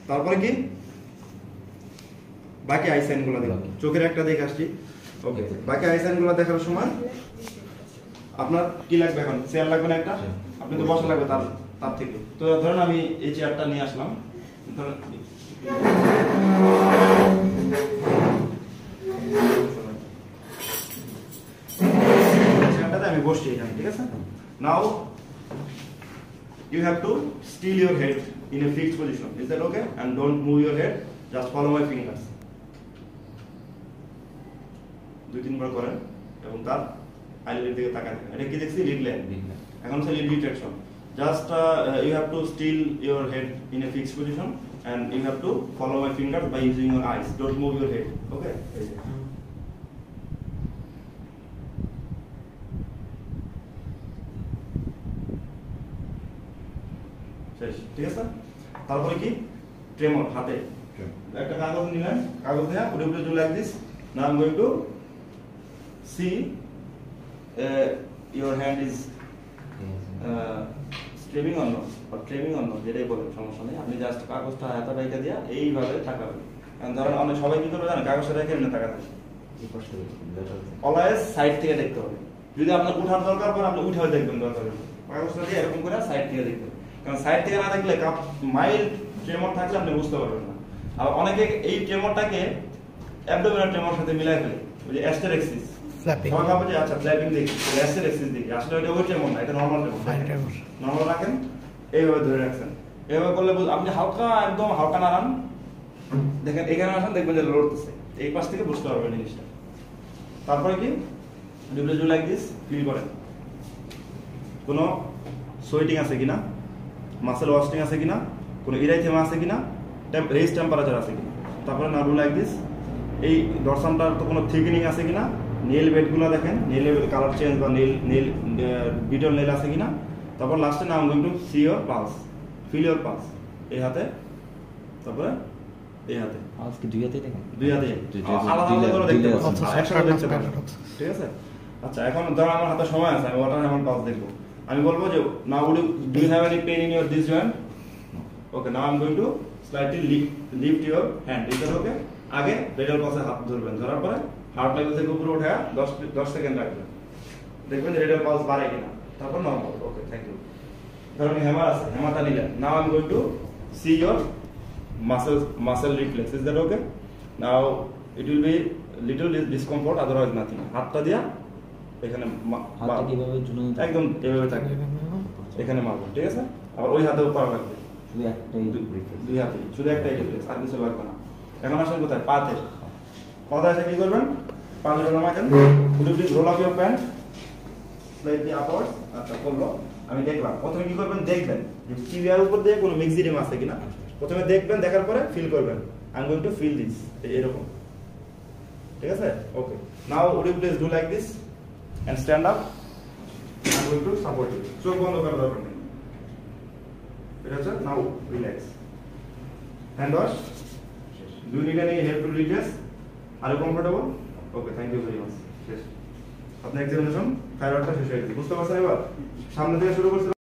তারপরে কি বাকি আই সাইনগুলো দেখুন, চোখের একটা দেখে আসছি। ওকে, বাকি আই সাইনগুলো দেখার সময় আপনার কি লাগবে? এখন চেয়ার লাগবে না একটা, আপনি তো বসা লাগবে তার থেকে। তো ধরেন আমি এই চেয়ারটা নিয়ে আসলাম, ধরেন চেয়ারটাতে আমি বসছি এখানে, ঠিক আছে? নাও you have to steal your head in a fixed position. Is that okay? And don't move your head, just follow my fingers. 2-3 বার করেন এবং তার আইলিডের দিকে তাকান। এটা কি দেখছি? Lead line. এখন হচ্ছে lead detection. Just you have to steal your head in a fixed position and you have to follow my fingers by using your eyes. Don't move your head. Okay? ঠিক আছে? তারপরে কি tremor হাতে একটা কাগজ নিলেন, কাগজ নিয়ে উঠে উঠে do like this. Now I'm going to see your hand is streaming or not, or treming or not, যেটাই বলেন সমস্যা নেই। আপনি জাস্ট কাগজটা হাতে রেখে দিয়া এইভাবে তাকাবেন। কারণ ধরেন অনেক সবাই কি করবে জানেন, কাগজটা রেখে এমনি তাকাতে, অলওয়েজ সাইড থেকে দেখতে হবে। যদি আপনার উঠার দরকার পড়ে আপনি উঠেও দেখবেন, দরকার কাগজটা দিয়ে এরকম করে সাইড থেকে দেখবেন। কারণ সাইড থেকে না দেখলে মাইল্ড ট্রেমর থাকলে আপনি বুঝতে পারবেন না। আর অনেকে এই ট্রেমরটাকে অ্যাবডোমিনাল ট্রেমর সাথে মিলাই ফেলে, ওই যে অ্যাস্টেরেক্সিস ফ্ল্যাপিং। সবাই ভাবে যে আচ্ছা ফ্ল্যাপিং দেখি, অ্যাস্টেরেক্সিস দেখি, আসলে ওইটা ওই ট্রেমর না, এটা নরমাল ট্রেমর। নরমাল রাখেন, এইভাবে ধরে রাখছেন। এইভাবে করলে আপনি হালকা, একদম হালকা নাড়ান, দেখেন এখানে আসেন, দেখবেন যে লড়তেছে। এই পাশ থেকে বুঝতে পারবেন জিনিসটা। তারপরে কি ডু লাইক দিস, ফিল করেন কোনো সোয়েটিং আছে কিনা, মাসেল ওয়াস্টিং আছে কিনা, কোনো ইরাইথেমা আছে কিনা, রেজ টেম্পারেচার আছে কিনা। তারপরে না ডু লাইক দিস, এই ডরসামটার তো কোনো থিকনিং আছে কিনা, নেল বেডগুলো দেখেন, নেল কালার চেঞ্জ বা নেল বিটল নেল আছে কিনা। তারপর লাস্টে না going to see your pulse, feel your pulse. এই হাতে, তারপরে এই হাতে, আজকে দুই হাতে দেখেন, দুই হাতে আলাদা আলাদা করে দেখতে পাচ্ছেন, একসাথে দেখতে পাচ্ছেন, ঠিক আছে? আচ্ছা, এখন ধরো আমার হাতে সময় আছে, আমি ওয়াটার হ্যামন্ড পালস দেখবো। আমি বলবো যে now do you have any pain in your this joint? Okay, now I'm going to slightly lift your hand. Is that okay? আগে রেডিয়াল পালসে হাত ধরবেন, ধরার পরে হার্ট লেভেল থেকে উপরে উঠে 10 সেকেন্ড রাখবেন, দেখবেন যে রেডিয়াল পালস বাড়ে কিনা। তারপর নরমাল। Okay, thank you. ধরুন হ্যামার আছে, হ্যামারটা নিলেন। Now I'm going to see your muscle reflex. Is that okay? Now it will be little discomfort, otherwise nothing. হাতটা দিয়া এখানে হাতটা কিভাবে ঝুলানো, একদম এভাবে থাকবে, এখানে মারবো, ঠিক আছে? আবার ওই হাতেও পাওয়া লাগবে, শুধু একটাই রিফ্লেক্স, দুই হাতে, শুধু একটাই রিফ্লেক্স, আর কিছু লাগবে না। এখন আসেন কোথায়? পাতে। পাতে এসে কি করবেন? পাতে নামাবেন, please roll up your pants slightly upwards. আচ্ছা, করলো। আমি দেখলাম। প্রথমে কি করবেন? দেখবেন যে টিবিয়ার উপর দিয়ে কোনো মিক্সিডিয়াম আছে কিনা। প্রথমে দেখবেন, দেখার পরে ফিল করবেন। I am going to fill this, এরকম, ঠিক আছে? Okay, now would you please do like this and stand up. I'm going to support you. চোখ বন্ধ করার দরকার নেই। এটা হচ্ছে now relax. Hand wash. Do you need any help to redress? Are you comfortable? Okay, thank you very much. শেষ। আপনার examination থাইরয়েডটা শেষ হয়ে গেছে, বুঝতে পারছেন? এবার সামনে থেকে শুরু করছি।